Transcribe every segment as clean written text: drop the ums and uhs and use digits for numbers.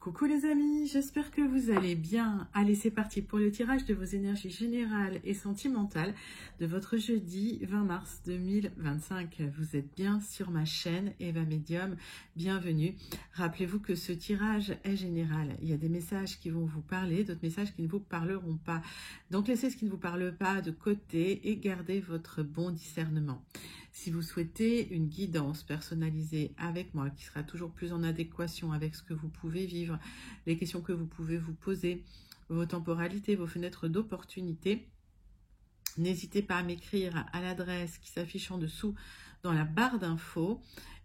Coucou les amis, j'espère que vous allez bien. Allez, c'est parti pour le tirage de vos énergies générales et sentimentales de votre jeudi 20 mars 2025. Vous êtes bien sur ma chaîne Eva Medium, bienvenue. Rappelez-vous que ce tirage est général. Il y a des messages qui vont vous parler, d'autres messages qui ne vous parleront pas. Donc laissez ce qui ne vous parle pas de côté et gardez votre bon discernement. Si vous souhaitez une guidance personnalisée avec moi, qui sera toujours plus en adéquation avec ce que vous pouvez vivre, les questions que vous pouvez vous poser, vos temporalités, vos fenêtres d'opportunité, n'hésitez pas à m'écrire à l'adresse qui s'affiche en dessous dans la barre d'infos,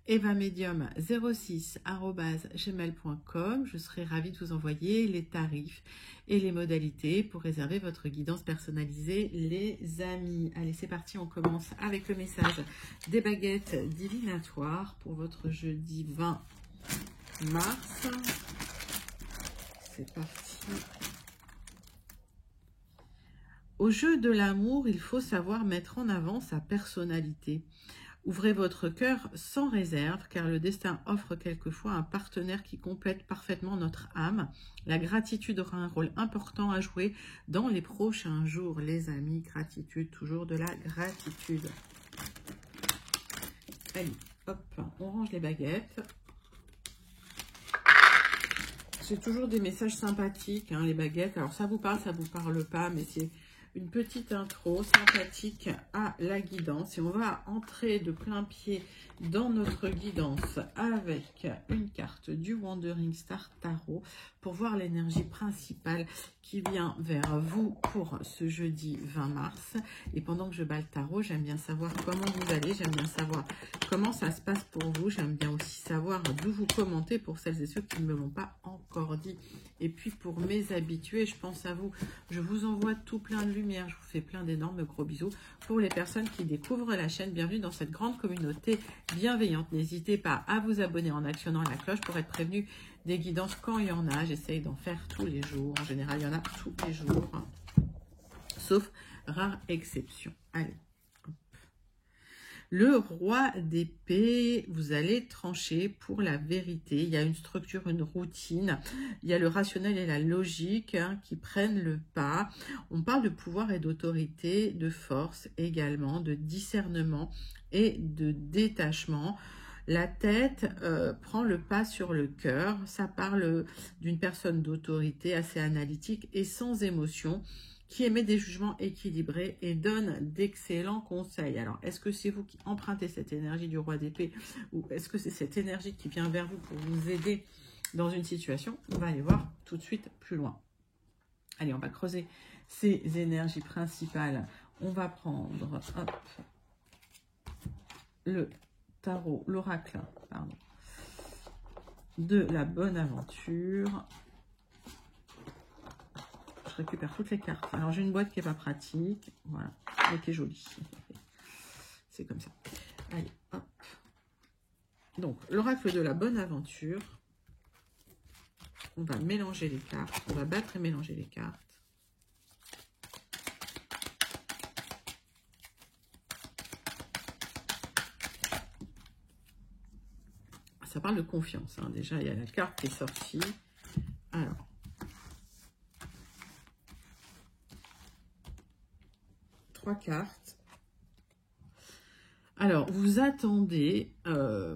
evamedium06@gmail.com. Je serai ravie de vous envoyer les tarifs et les modalités pour réserver votre guidance personnalisée, les amis. Allez, c'est parti, on commence avec le message des baguettes divinatoires pour votre jeudi 20 mars. C'est parti. Au jeu de l'amour, il faut savoir mettre en avant sa personnalité. Ouvrez votre cœur sans réserve, car le destin offre quelquefois un partenaire qui complète parfaitement notre âme. La gratitude aura un rôle important à jouer dans les prochains jours, les amis. Gratitude, toujours de la gratitude. Allez, hop, on range les baguettes. C'est toujours des messages sympathiques, hein, les baguettes. Alors, ça vous parle pas, mais c'est une petite intro sympathique à la guidance. Et on va entrer de plein pied dans notre guidance avec une carte du Wandering Star Tarot pour voir l'énergie principale qui vient vers vous pour ce jeudi 20 mars. Et pendant que je bats le tarot, j'aime bien savoir comment vous allez, j'aime bien savoir comment ça se passe pour vous, j'aime bien aussi savoir d'où vous commentez pour celles et ceux qui ne me l'ont pas encore dit. Et puis pour mes habitués, je pense à vous, je vous envoie tout plein de lumière, je vous fais plein d'énormes gros bisous. Pour les personnes qui découvrent la chaîne, bienvenue dans cette grande communauté bienveillante. N'hésitez pas à vous abonner en actionnant la cloche pour être prévenu des guidances quand il y en a. J'essaye d'en faire tous les jours. En général, il y en a tous les jours, sauf rare exception. Allez. Le roi d'épée, vous allez trancher pour la vérité. Il y a une structure, une routine. Il y a le rationnel et la logique qui prennent le pas. On parle de pouvoir et d'autorité, de force également, de discernement et de détachement. La tête prend le pas sur le cœur. Ça parle d'une personne d'autorité assez analytique et sans émotion, qui émet des jugements équilibrés et donne d'excellents conseils. Alors, est-ce que c'est vous qui empruntez cette énergie du roi d'épée ou est-ce que c'est cette énergie qui vient vers vous pour vous aider dans une situation? On va aller voir tout de suite plus loin. Allez, on va creuser ces énergies principales. On va prendre hop, le tarot, l'oracle, pardon, de la bonne aventure. Je récupère toutes les cartes. Alors, j'ai une boîte qui n'est pas pratique. Voilà. Mais qui est jolie. C'est comme ça. Allez, hop. Donc, l'oracle de la bonne aventure. On va mélanger les cartes. On va battre et mélanger les cartes. Ça parle de confiance. Hein. Déjà, il y a la carte qui est sortie. Alors. Trois cartes. Alors, vous attendez un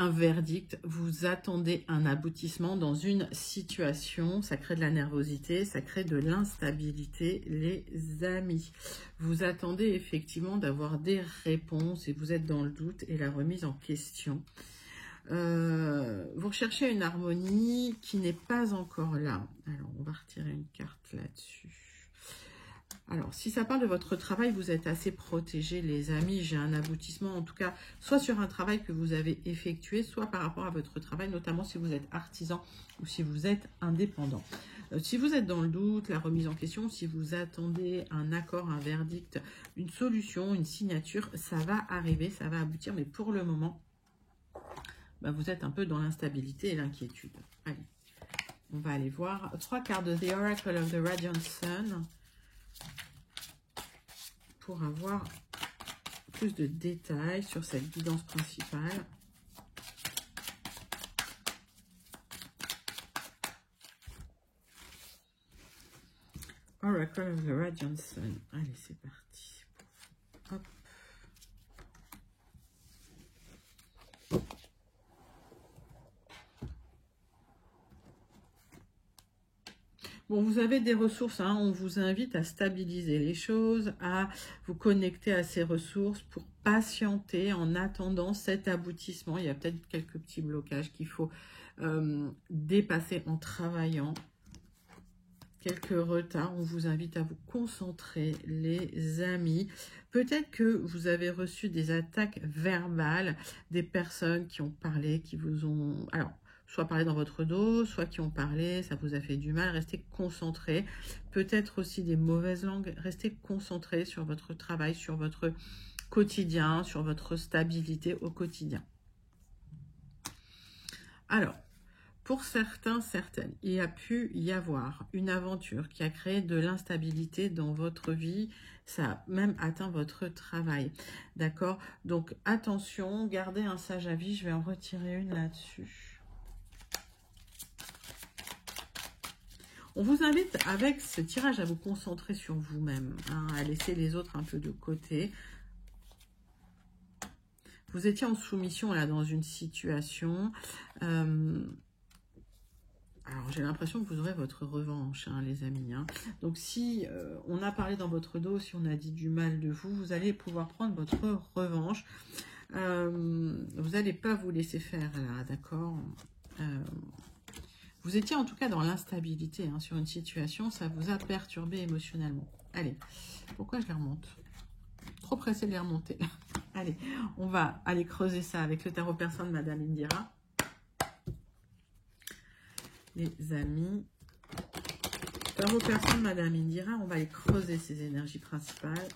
verdict, vous attendez un aboutissement dans une situation. Ça crée de la nervosité, ça crée de l'instabilité, les amis. Vous attendez effectivement d'avoir des réponses et vous êtes dans le doute et la remise en question. Vous recherchez une harmonie qui n'est pas encore là. Alors, on va retirer une carte là-dessus. Alors, si ça parle de votre travail, vous êtes assez protégés, les amis. J'ai un aboutissement, en tout cas, soit sur un travail que vous avez effectué, soit par rapport à votre travail, notamment si vous êtes artisan ou si vous êtes indépendant. Si vous êtes dans le doute, la remise en question, si vous attendez un accord, un verdict, une solution, une signature, ça va arriver, ça va aboutir. Mais pour le moment, bah, vous êtes un peu dans l'instabilité et l'inquiétude. Allez, on va aller voir. Trois cartes de The Oracle of the Radiant Sun. Pour avoir plus de détails sur cette guidance principale. Oracle of the Radiant Sun. Allez, c'est parti. Hop. Bon, vous avez des ressources, hein, on vous invite à stabiliser les choses, à vous connecter à ces ressources pour patienter en attendant cet aboutissement. Il y a peut-être quelques petits blocages qu'il faut dépasser en travaillant. Quelques retards, on vous invite à vous concentrer, les amis. Peut-être que vous avez reçu des attaques verbales, des personnes qui ont parlé, qui vous ont... Alors, soit parlé dans votre dos, soit qui ont parlé, ça vous a fait du mal, restez concentrés. Peut-être aussi des mauvaises langues, restez concentrés sur votre travail, sur votre quotidien, sur votre stabilité au quotidien. Alors, pour certains, certaines, il a pu y avoir une aventure qui a créé de l'instabilité dans votre vie, ça a même atteint votre travail, d'accord? Donc, attention, gardez un sage avis, je vais en retirer une là-dessus. On vous invite avec ce tirage à vous concentrer sur vous-même, hein, à laisser les autres un peu de côté. Vous étiez en soumission là dans une situation. Alors j'ai l'impression que vous aurez votre revanche, hein, les amis. Hein. Donc si on a parlé dans votre dos, si on a dit du mal de vous, vous allez pouvoir prendre votre revanche. Vous n'allez pas vous laisser faire là, d'accord? Vous étiez en tout cas dans l'instabilité hein, sur une situation, ça vous a perturbé émotionnellement. Allez, pourquoi je les remonte? Trop pressé de les remonter. Allez, on va aller creuser ça avec le tarot persan de Madame Indira. Les amis, tarot persan de Madame Indira, on va aller creuser ces énergies principales.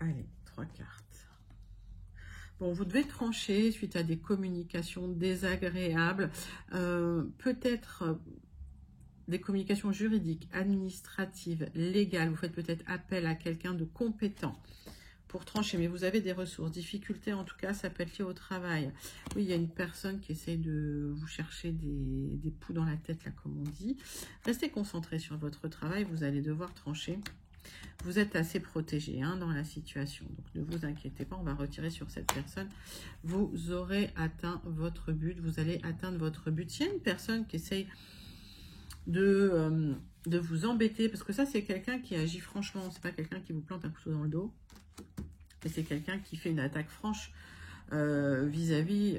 Allez, 3 cartes. Bon, vous devez trancher suite à des communications désagréables, peut-être des communications juridiques, administratives, légales. Vous faites peut-être appel à quelqu'un de compétent pour trancher, mais vous avez des ressources. Difficultés, en tout cas, ça peut être lié au travail. Oui, il y a une personne qui essaye de vous chercher des poux dans la tête, là, comme on dit. Restez concentrés sur votre travail, vous allez devoir trancher. Vous êtes assez protégé hein, dans la situation, donc ne vous inquiétez pas, on va retirer sur cette personne. Vous aurez atteint votre but, vous allez atteindre votre but. S'il y a une personne qui essaye de vous embêter, parce que ça c'est quelqu'un qui agit franchement, c'est pas quelqu'un qui vous plante un couteau dans le dos, mais c'est quelqu'un qui fait une attaque franche vis-à-vis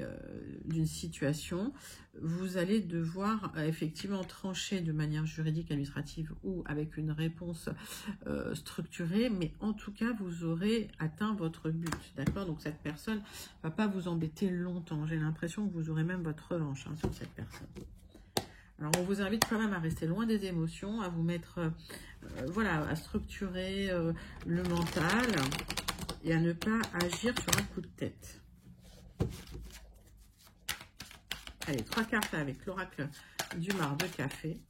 d'une situation, vous allez devoir effectivement trancher de manière juridique, administrative ou avec une réponse structurée, mais en tout cas vous aurez atteint votre but, d'accord? Donc cette personne ne va pas vous embêter longtemps, j'ai l'impression que vous aurez même votre revanche hein, sur cette personne. Alors on vous invite quand même à rester loin des émotions, à vous mettre, voilà, à structurer le mental et à ne pas agir sur un coup de tête. Allez, 3 cartes avec l'oracle du mar de café.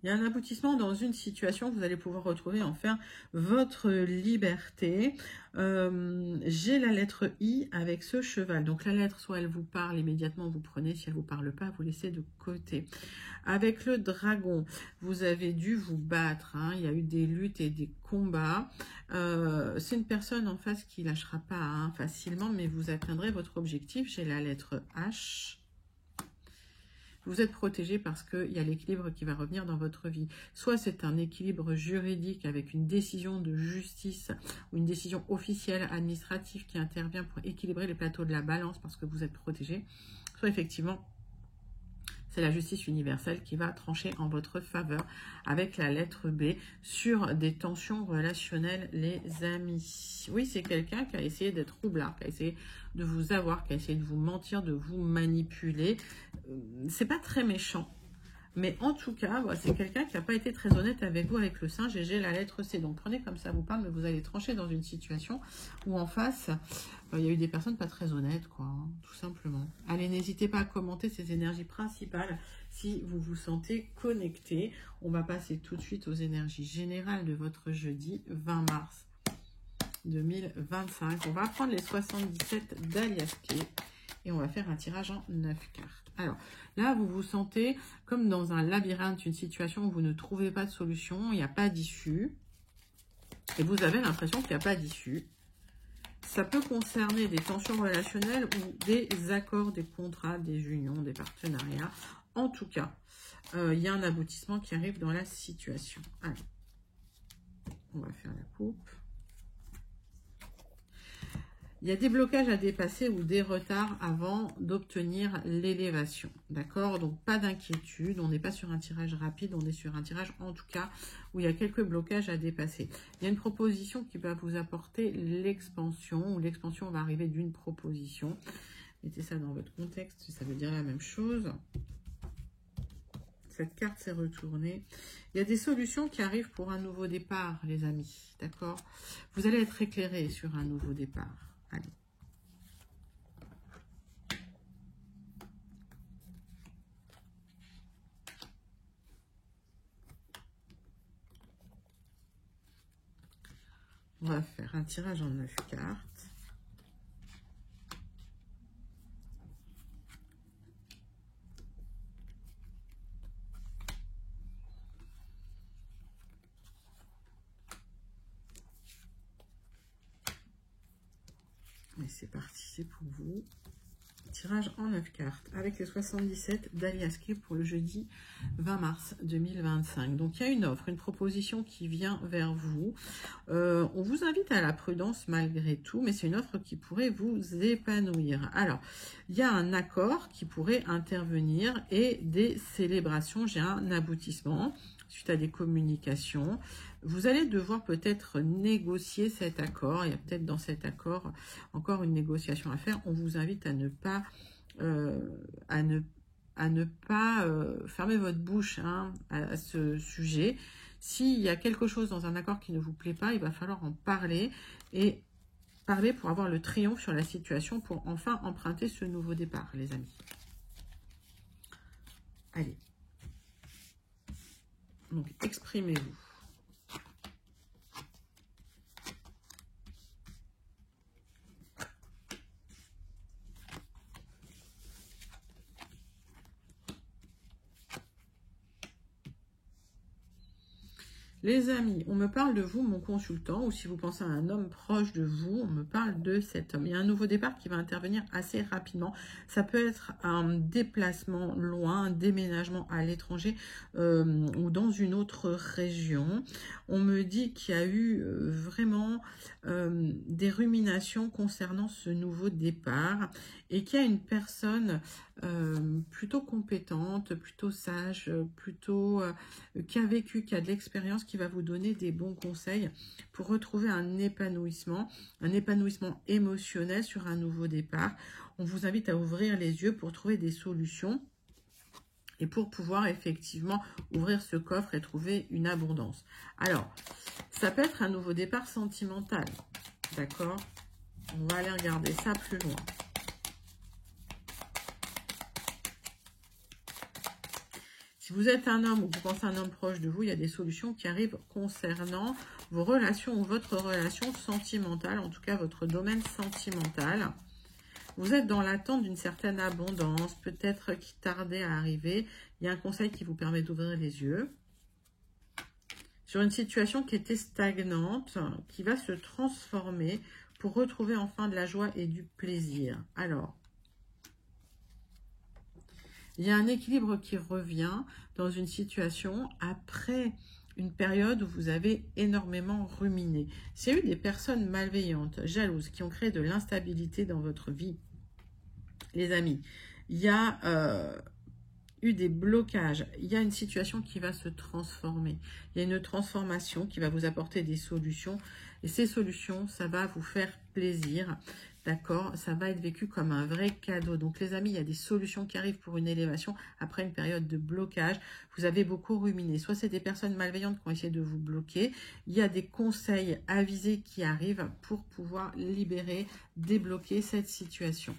Il y a un aboutissement dans une situation, vous allez pouvoir retrouver enfin votre liberté. J'ai la lettre I avec ce cheval. Donc la lettre, soit elle vous parle immédiatement, vous prenez. Si elle ne vous parle pas, vous laissez de côté. Avec le dragon, vous avez dû vous battre. Hein. Il y a eu des luttes et des combats. C'est une personne en face qui ne lâchera pas hein, facilement, mais vous atteindrez votre objectif. J'ai la lettre H. Vous êtes protégé parce qu'il y a l'équilibre qui va revenir dans votre vie. Soit c'est un équilibre juridique avec une décision de justice ou une décision officielle administrative qui intervient pour équilibrer les plateaux de la balance parce que vous êtes protégé. Soit effectivement, c'est la justice universelle qui va trancher en votre faveur avec la lettre B sur des tensions relationnelles, les amis. Oui, c'est quelqu'un qui a essayé d'être roublard, qui a essayé de vous avoir, qui a essayé de vous mentir, de vous manipuler. C'est pas très méchant. Mais en tout cas, voilà, c'est quelqu'un qui n'a pas été très honnête avec vous avec le singe et j'ai la lettre C. Donc prenez comme ça vous parle, mais vous allez trancher dans une situation où en face, il y a eu des personnes pas très honnêtes, quoi, hein, tout simplement. Allez, n'hésitez pas à commenter ces énergies principales si vous vous sentez connecté. On va passer tout de suite aux énergies générales de votre jeudi 20 mars 2025. On va prendre les 77 d'Alias Clé et on va faire un tirage en 9 cartes. Alors, là, vous vous sentez comme dans un labyrinthe, une situation où vous ne trouvez pas de solution, il n'y a pas d'issue. Et vous avez l'impression qu'il n'y a pas d'issue. Ça peut concerner des tensions relationnelles ou des accords, des contrats, des unions, des partenariats. En tout cas, il y a un aboutissement qui arrive dans la situation. Allez, on va faire la coupe. Il y a des blocages à dépasser ou des retards avant d'obtenir l'élévation. D'accord? Donc, pas d'inquiétude. On n'est pas sur un tirage rapide. On est sur un tirage, en tout cas, où il y a quelques blocages à dépasser. Il y a une proposition qui va vous apporter l'expansion. Ou l'expansion va arriver d'une proposition. Mettez ça dans votre contexte. Ça veut dire la même chose. Cette carte s'est retournée. Il y a des solutions qui arrivent pour un nouveau départ, les amis. D'accord? Vous allez être éclairés sur un nouveau départ. Allez. On va faire un tirage en 9 cartes. Et c'est parti, c'est pour vous. Tirage en 9 cartes avec les 77 d'Alias Clé pour le jeudi 20 mars 2025. Donc, il y a une offre, une proposition qui vient vers vous. On vous invite à la prudence malgré tout, mais c'est une offre qui pourrait vous épanouir. Alors, il y a un accord qui pourrait intervenir et des célébrations. J'ai un aboutissement suite à des communications. Vous allez devoir peut-être négocier cet accord. Il y a peut-être dans cet accord encore une négociation à faire. On vous invite à ne pas, fermer votre bouche hein, à ce sujet. S'il y a quelque chose dans un accord qui ne vous plaît pas, il va falloir en parler et parler pour avoir le triomphe sur la situation pour enfin emprunter ce nouveau départ, les amis. Allez. Donc, exprimez-vous. Les amis, on me parle de vous, mon consultant, ou si vous pensez à un homme proche de vous, on me parle de cet homme. Il y a un nouveau départ qui va intervenir assez rapidement. Ça peut être un déplacement loin, un déménagement à l'étranger ou dans une autre région. On me dit qu'il y a eu vraiment des ruminations concernant ce nouveau départ et qu'il y a une personne plutôt compétente, plutôt sage, plutôt qui a vécu, qui a de l'expérience, qui va vous donner des bons conseils pour retrouver un épanouissement émotionnel sur un nouveau départ. On vous invite à ouvrir les yeux pour trouver des solutions et pour pouvoir effectivement ouvrir ce coffre et trouver une abondance. Alors, ça peut être un nouveau départ sentimental, d'accord? On va aller regarder ça plus loin. Si vous êtes un homme ou vous pensez à un homme proche de vous, il y a des solutions qui arrivent concernant vos relations ou votre relation sentimentale, en tout cas votre domaine sentimental. Vous êtes dans l'attente d'une certaine abondance, peut-être qui tardait à arriver. Il y a un conseil qui vous permet d'ouvrir les yeux. Sur une situation qui était stagnante, qui va se transformer pour retrouver enfin de la joie et du plaisir. Alors, il y a un équilibre qui revient dans une situation après une période où vous avez énormément ruminé. S'il y a eu des personnes malveillantes, jalouses, qui ont créé de l'instabilité dans votre vie, les amis, il y a eu des blocages, il y a une situation qui va se transformer. Il y a une transformation qui va vous apporter des solutions. Et ces solutions, ça va vous faire plaisir. d'accord, ça va être vécu comme un vrai cadeau. Donc les amis, il y a des solutions qui arrivent pour une élévation après une période de blocage. Vous avez beaucoup ruminé. Soit c'est des personnes malveillantes qui ont essayé de vous bloquer. Il y a des conseils avisés qui arrivent pour pouvoir libérer, débloquer cette situation.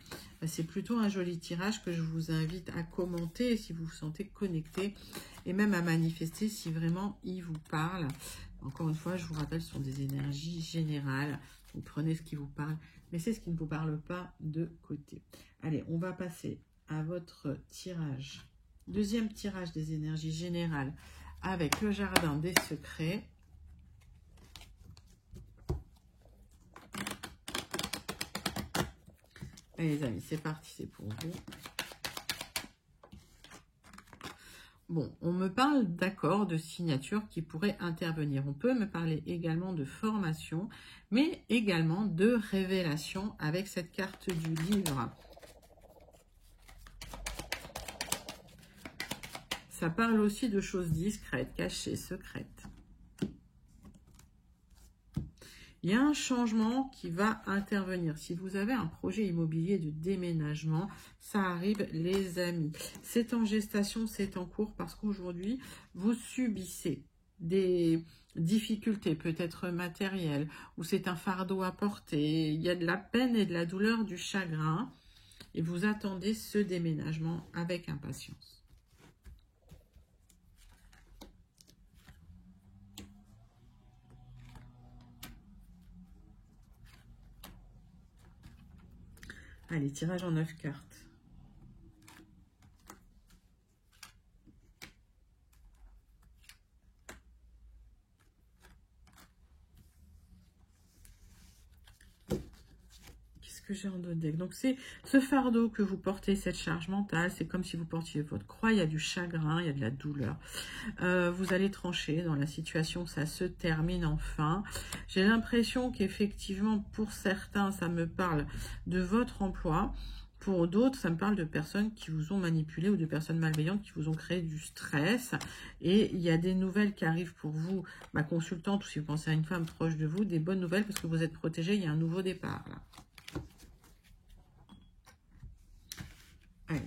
C'est plutôt un joli tirage que je vous invite à commenter si vous vous sentez connecté et même à manifester si vraiment il vous parle. Encore une fois, je vous rappelle, ce sont des énergies générales. Vous prenez ce qui vous parle, mais c'est ce qui ne vous parle pas de côté. Allez, on va passer à votre tirage. Deuxième tirage des énergies générales avec le jardin des secrets. Allez les amis, c'est parti, c'est pour vous. Bon, on me parle d'accords, de signatures qui pourraient intervenir. On peut me parler également de formation, mais également de révélation avec cette carte du livre. Ça parle aussi de choses discrètes, cachées, secrètes. Il y a un changement qui va intervenir. Si vous avez un projet immobilier de déménagement, ça arrive les amis. C'est en gestation, c'est en cours parce qu'aujourd'hui, vous subissez des difficultés peut-être matérielles ou c'est un fardeau à porter. Il y a de la peine et de la douleur, du chagrin et vous attendez ce déménagement avec impatience. Allez, tirage en 9 cartes. Qu'est-ce que j'ai en d'autres decks? Donc, c'est ce fardeau que vous portez, cette charge mentale. C'est comme si vous portiez votre croix. Il y a du chagrin, il y a de la douleur. Vous allez trancher dans la situation. Ça se termine enfin. J'ai l'impression qu'effectivement, pour certains, ça me parle de votre emploi. Pour d'autres, ça me parle de personnes qui vous ont manipulé ou de personnes malveillantes qui vous ont créé du stress. Et il y a des nouvelles qui arrivent pour vous, ma consultante, ou si vous pensez à une femme proche de vous, des bonnes nouvelles parce que vous êtes protégé. Il y a un nouveau départ là. Allez.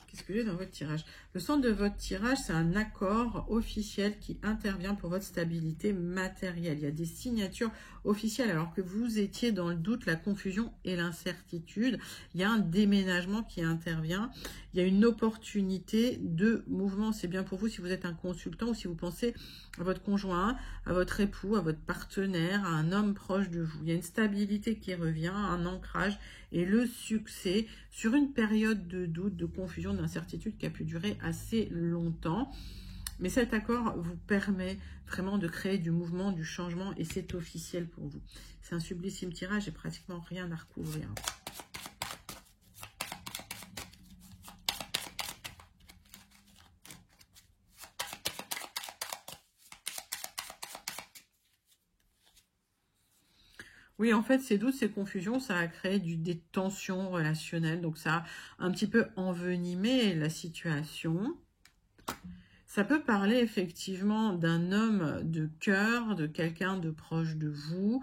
Qu'est-ce que j'ai dans votre tirage? Le centre de votre tirage, c'est un accord officiel qui intervient pour votre stabilité matérielle. Il y a des signatures officielles alors que vous étiez dans le doute, la confusion et l'incertitude. Il y a un déménagement qui intervient. Il y a une opportunité de mouvement. C'est bien pour vous si vous êtes un consultant ou si vous pensez à votre conjoint, à votre époux, à votre partenaire, à un homme proche de vous. Il y a une stabilité qui revient, un ancrage et le succès sur une période de doute, de confusion, d'incertitude qui a pu durer assez longtemps. Mais cet accord vous permet vraiment de créer du mouvement, du changement et c'est officiel pour vous. C'est un sublissime tirage, j'ai pratiquement rien à recouvrir. Oui, en fait, ces doutes, ces confusions, ça a créé des tensions relationnelles. Donc, ça a un petit peu envenimé la situation. Ça peut parler effectivement d'un homme de cœur, de quelqu'un de proche de vous,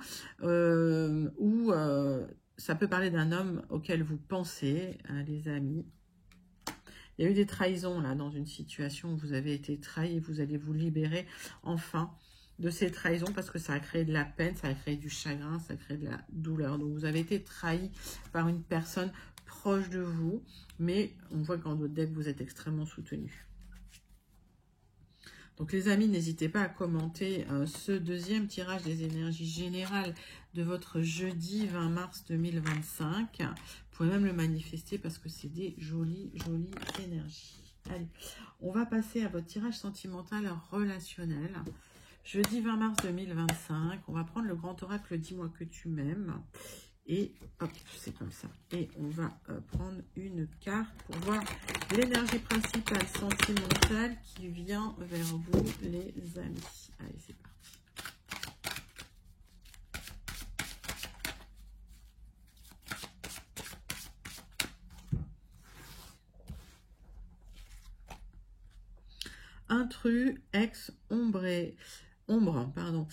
ou ça peut parler d'un homme auquel vous pensez, hein, les amis. Il y a eu des trahisons là dans une situation où vous avez été trahi et vous allez vous libérer enfin de ces trahisons parce que ça a créé de la peine, ça a créé du chagrin, ça a créé de la douleur. Donc vous avez été trahi par une personne proche de vous, mais on voit qu'en d'autres decks, vous êtes extrêmement soutenu. Donc les amis, n'hésitez pas à commenter ce deuxième tirage des énergies générales de votre jeudi 20 mars 2025. Vous pouvez même le manifester parce que c'est des jolies, jolies énergies. Allez, on va passer à votre tirage sentimental relationnel. Jeudi 20 mars 2025, on va prendre le grand oracle « Dis-moi que tu m'aimes ». Et hop, c'est comme ça. Et on va prendre une carte pour voir l'énergie principale sentimentale qui vient vers vous, les amis. Allez, c'est parti. intrus, ex, ombre, pardon.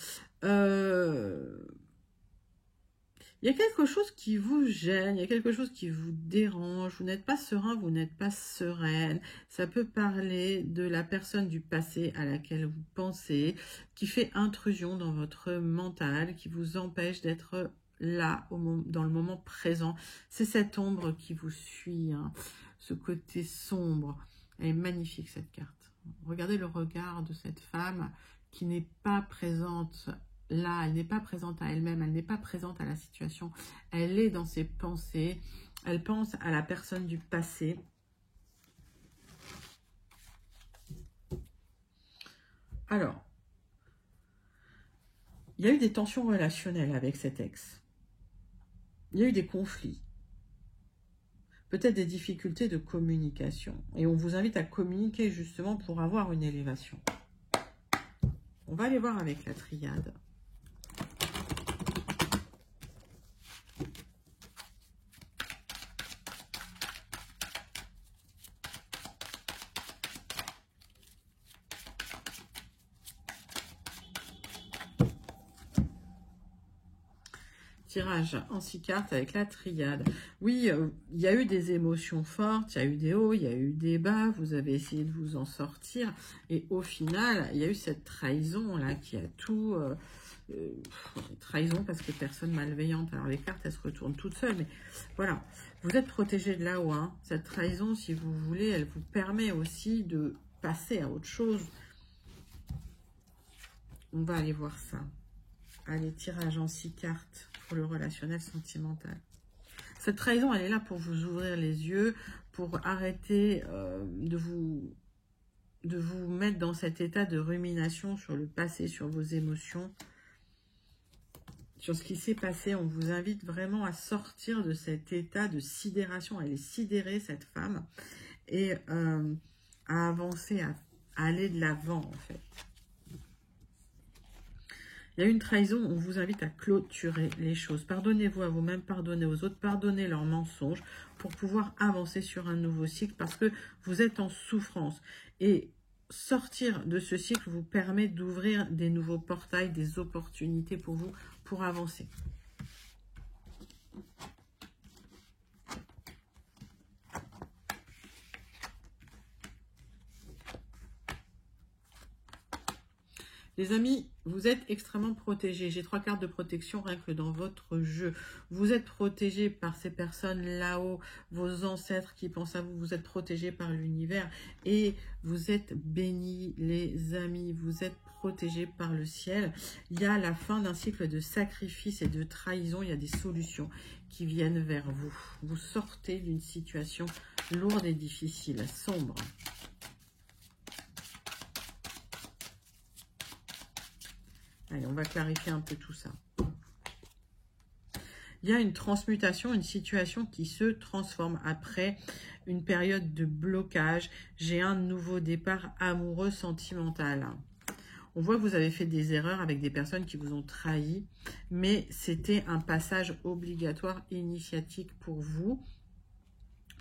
Il y a quelque chose qui vous gêne, il y a quelque chose qui vous dérange, vous n'êtes pas serein, vous n'êtes pas sereine. Ça peut parler de la personne du passé à laquelle vous pensez, qui fait intrusion dans votre mental, qui vous empêche d'être là, dans le moment présent. C'est cette ombre qui vous suit, hein, ce côté sombre. Elle est magnifique cette carte. Regardez le regard de cette femme qui n'est pas présente là, elle n'est pas présente à elle-même, elle n'est pas présente à la situation, elle est dans ses pensées, elle pense à la personne du passé. Alors, il y a eu des tensions relationnelles avec cet ex. Il y a eu des conflits. Peut-être des difficultés de communication. Et on vous invite à communiquer justement pour avoir une élévation. On va aller voir avec la triade. Tirage en 6 cartes avec la triade. Oui, il y a eu des émotions fortes, il y a eu des hauts, il y a eu des bas, vous avez essayé de vous en sortir, et au final, il y a eu cette trahison-là qui a tout... trahison parce que personne malveillante. Alors les cartes, elles se retournent toutes seules, mais voilà. Vous êtes protégé de là-haut, hein. Cette trahison, si vous voulez, elle vous permet aussi de passer à autre chose. On va aller voir ça. Allez, tirage en 6 cartes pour le relationnel sentimental. Cette trahison, elle est là pour vous ouvrir les yeux, pour arrêter de vous mettre dans cet état de rumination sur le passé, sur vos émotions, sur ce qui s'est passé. On vous invite vraiment à sortir de cet état de sidération. Elle est sidérée, cette femme, et à avancer, à aller de l'avant, en fait. Il y a une trahison, on vous invite à clôturer les choses. Pardonnez-vous à vous-même, pardonnez aux autres, pardonnez leurs mensonges pour pouvoir avancer sur un nouveau cycle parce que vous êtes en souffrance. Et sortir de ce cycle vous permet d'ouvrir des nouveaux portails, des opportunités pour vous, pour avancer. Les amis, vous êtes extrêmement protégés. J'ai 3 cartes de protection rien que dans votre jeu. Vous êtes protégés par ces personnes là-haut, vos ancêtres qui pensent à vous. Vous êtes protégés par l'univers et vous êtes bénis, les amis. Vous êtes protégés par le ciel. Il y a la fin d'un cycle de sacrifice et de trahison. Il y a des solutions qui viennent vers vous. Vous sortez d'une situation lourde et difficile, sombre. Allez, on va clarifier un peu tout ça. Il y a une transmutation, une situation qui se transforme après une période de blocage. J'ai un nouveau départ amoureux sentimental. On voit que vous avez fait des erreurs avec des personnes qui vous ont trahi, mais c'était un passage obligatoire initiatique pour vous.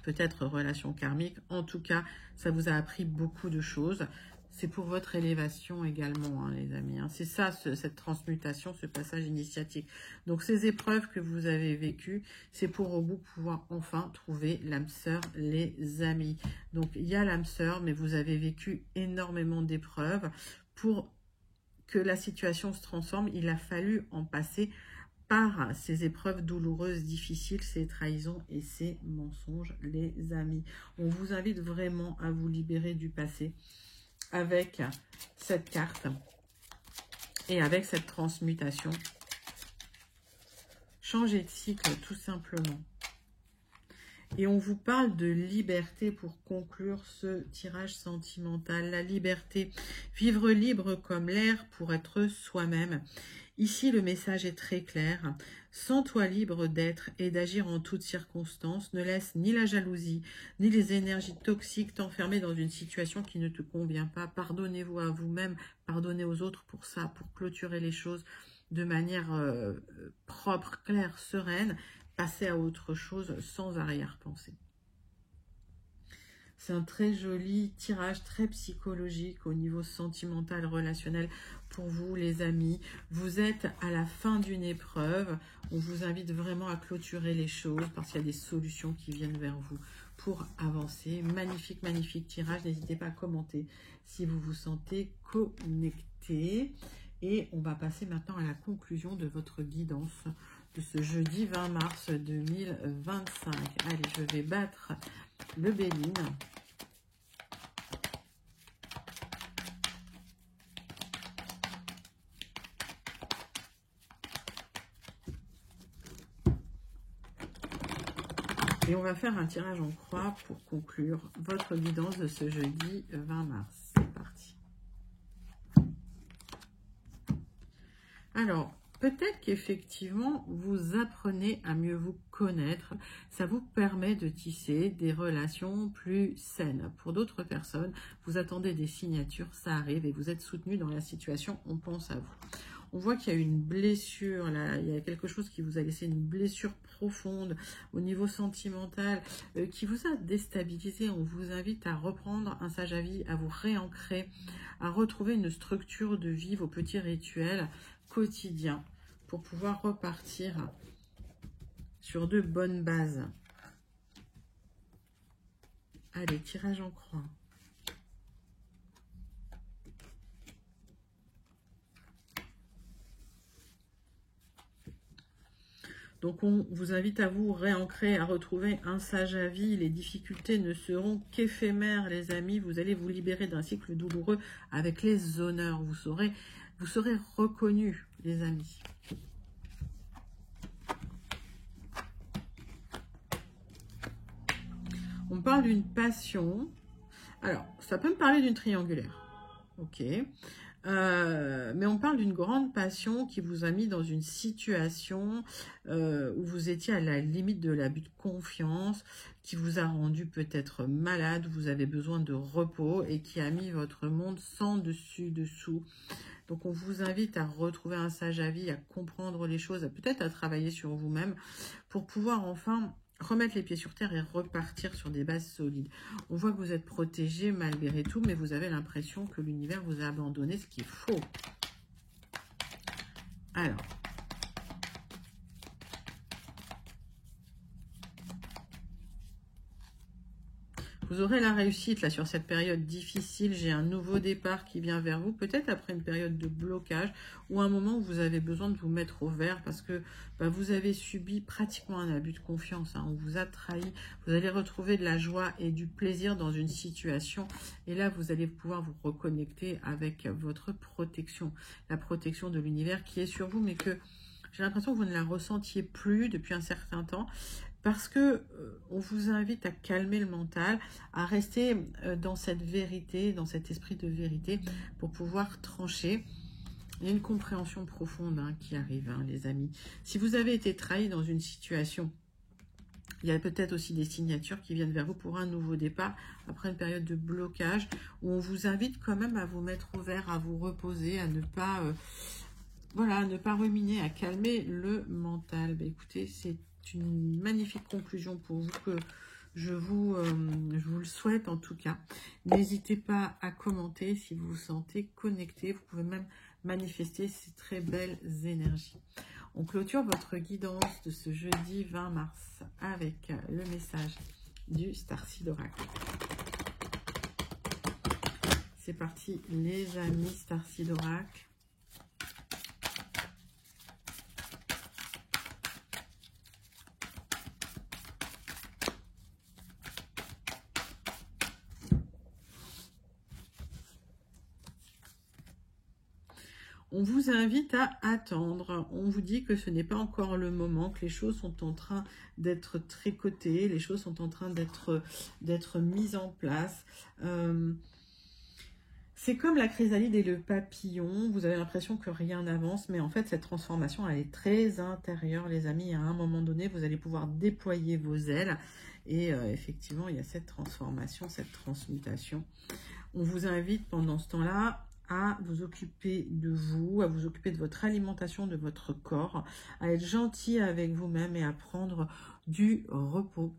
Peut-être relation karmique. En tout cas, ça vous a appris beaucoup de choses. C'est pour votre élévation également, hein, les amis. Hein. C'est ça, cette transmutation, ce passage initiatique. Donc, ces épreuves que vous avez vécues, c'est pour vous pouvoir enfin trouver l'âme sœur, les amis. Donc, il y a l'âme sœur, mais vous avez vécu énormément d'épreuves. Pour que la situation se transforme, il a fallu en passer par ces épreuves douloureuses, difficiles, ces trahisons et ces mensonges, les amis. On vous invite vraiment à vous libérer du passé avec cette carte et avec cette transmutation. Changer de cycle, tout simplement. Et on vous parle de liberté pour conclure ce tirage sentimental. La liberté, vivre libre comme l'air pour être soi-même. Ici, le message est très clair. Sens-toi libre d'être et d'agir en toutes circonstances. Ne laisse ni la jalousie, ni les énergies toxiques t'enfermer dans une situation qui ne te convient pas. Pardonnez-vous à vous-même, pardonnez aux autres pour ça, pour clôturer les choses de manière propre, claire, sereine. Passez à autre chose sans arrière-pensée. C'est un très joli tirage, très psychologique au niveau sentimental, relationnel pour vous, les amis. Vous êtes à la fin d'une épreuve. On vous invite vraiment à clôturer les choses parce qu'il y a des solutions qui viennent vers vous pour avancer. Magnifique, magnifique tirage. N'hésitez pas à commenter si vous vous sentez connecté. Et on va passer maintenant à la conclusion de votre guidance de ce jeudi 20 mars 2025. Allez, je vais battre le Béline. Et on va faire un tirage en croix pour conclure votre guidance de ce jeudi 20 mars. C'est parti. Alors, peut-être qu'effectivement, vous apprenez à mieux vous connaître. Ça vous permet de tisser des relations plus saines. Pour d'autres personnes, vous attendez des signatures, ça arrive et vous êtes soutenu dans la situation, on pense à vous. On voit qu'il y a une blessure, là, il y a quelque chose qui vous a laissé une blessure profonde au niveau sentimental, qui vous a déstabilisé. On vous invite à reprendre un sage avis, à vous réancrer, à retrouver une structure de vie, vos petits rituels quotidiens, pour pouvoir repartir sur de bonnes bases. Allez, tirage en croix. Donc, on vous invite à vous réancrer, à retrouver un sage avis. Les difficultés ne seront qu'éphémères, les amis. Vous allez vous libérer d'un cycle douloureux avec les honneurs. Vous serez reconnus, les amis. On parle d'une passion. Alors, ça peut me parler d'une triangulaire. Ok. Mais on parle d'une grande passion qui vous a mis dans une situation où vous étiez à la limite de l'abus de confiance, qui vous a rendu peut-être malade, vous avez besoin de repos et qui a mis votre monde sans dessus-dessous. Donc on vous invite à retrouver un sage avis, à comprendre les choses, peut-être à travailler sur vous-même pour pouvoir enfin remettre les pieds sur terre et repartir sur des bases solides. On voit que vous êtes protégé malgré tout, mais vous avez l'impression que l'univers vous a abandonné, ce qui est faux. Alors, vous aurez la réussite là sur cette période difficile. J'ai un nouveau départ qui vient vers vous, peut-être après une période de blocage ou un moment où vous avez besoin de vous mettre au vert parce que vous avez subi pratiquement un abus de confiance. On vous a trahi. Vous allez retrouver de la joie et du plaisir dans une situation et là vous allez pouvoir vous reconnecter avec votre protection, la protection de l'univers qui est sur vous, mais que j'ai l'impression que vous ne la ressentiez plus depuis un certain temps. Parce que on vous invite à calmer le mental, à rester dans cette vérité, dans cet esprit de vérité, pour pouvoir trancher. Il y a une compréhension profonde qui arrive, les amis. Si vous avez été trahi dans une situation, il y a peut-être aussi des signatures qui viennent vers vous pour un nouveau départ, après une période de blocage, où on vous invite quand même à vous mettre au vert, à vous reposer, à ne pas, ne pas ruminer, à calmer le mental. Écoutez, c'est une magnifique conclusion pour vous que je vous le souhaite en tout cas. N'hésitez pas à commenter si vous vous sentez connecté. Vous pouvez même manifester ces très belles énergies. On clôture votre guidance de ce jeudi 20 mars avec le message du Starseed Oracle. C'est parti les amis Starseed Oracle. On vous invite à attendre. On vous dit que ce n'est pas encore le moment, que les choses sont en train d'être tricotées, les choses sont en train d'être mises en place. C'est comme la chrysalide et le papillon. Vous avez l'impression que rien n'avance, mais en fait, cette transformation, elle est très intérieure, les amis. À un moment donné, vous allez pouvoir déployer vos ailes. Et effectivement, il y a cette transformation, cette transmutation. On vous invite pendant ce temps-là à vous occuper de vous, à vous occuper de votre alimentation, de votre corps, à être gentil avec vous-même et à prendre du repos.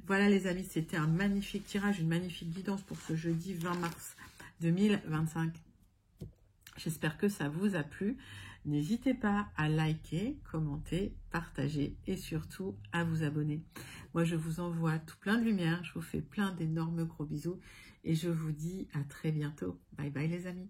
Voilà les amis, c'était un magnifique tirage, une magnifique guidance pour ce jeudi 20 mars 2025. J'espère que ça vous a plu. N'hésitez pas à liker, commenter, partager et surtout à vous abonner. Moi, je vous envoie tout plein de lumière. Je vous fais plein d'énormes gros bisous et je vous dis à très bientôt. Bye bye les amis.